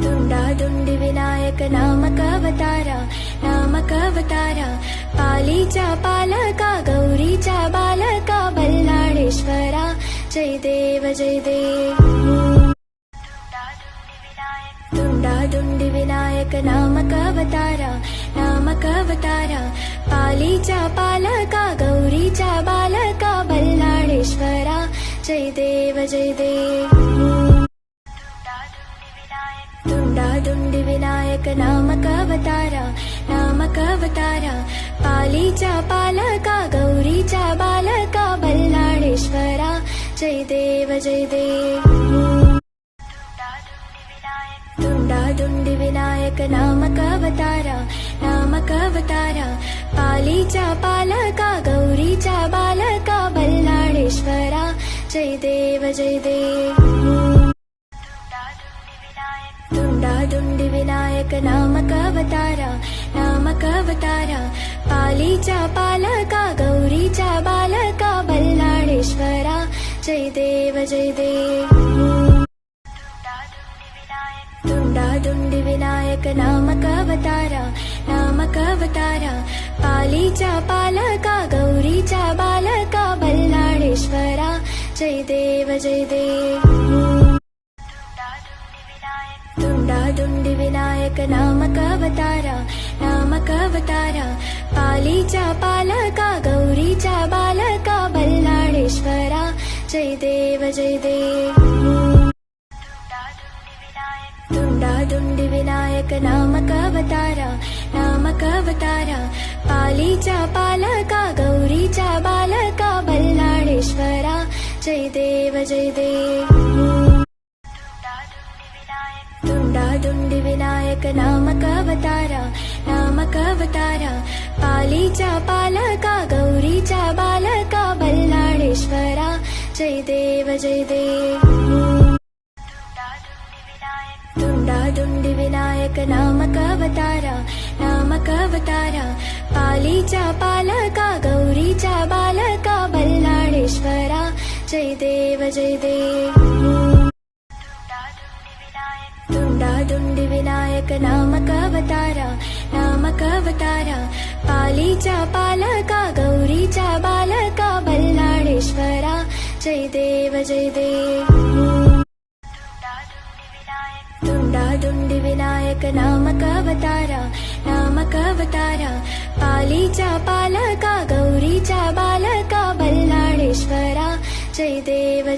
दुंडादुंडी विनायक नामक अवतारा पालीचा पालका गौरीचा बालका बल्लाळेश्वरा जय देव दुंडादुंडी विनायक नामक अवतारा पालीचा पालका गौरीचा बालका बल्लाळेश्वरा जय देव दुंडादुंडी विनायक नामक अवतारा पालीचा पालका गौरीचा बालका बल्लाळेश्वरा जय देव दुंडादुंडी विनायक नामक अवतारा पालीचा पालका गौरीचा बालका बल्लाळेश्वरा जय देव दुंडादुंडी विनायक नामक अवतारा पालीचा पालका गौरीचा बालका बल्लाळेश्वरा जय देव दुंडादुंडी विनायक नामक अवतारा पालीचा पालका गौरीचा बालका बल्लाळेश्वरा जय देव दुंडादुंडी विनायक नामक अवतारा पालीचा पालका गौरीचा बालका बल्लाळेश्वरा जय देव दुंडादुंडी विनायक नामक अवतारा पालीचा पालका गौरीचा बालका बल्लाळेश्वरा जय देव दुंडादुंडी विनायक नामक अवतारा पालीचा पालका गौरीचा बालका बल्लाळेश्वरा जय देव दुंडादुंडी विनायक नामक अवतारा पालीचा पालका गौरीचा बालका बल्लाळेश्वरा जय देव दुंडादुंडी विनायक नामक अवतारा पालीचा पालका गौरीचा बालका बल्लाळेश्वरा जय देव दुंडादुंडी विनायक नामक अवतारा पालीचा पालका गौरीचा बालका बल्लाळेश्वरा जय देव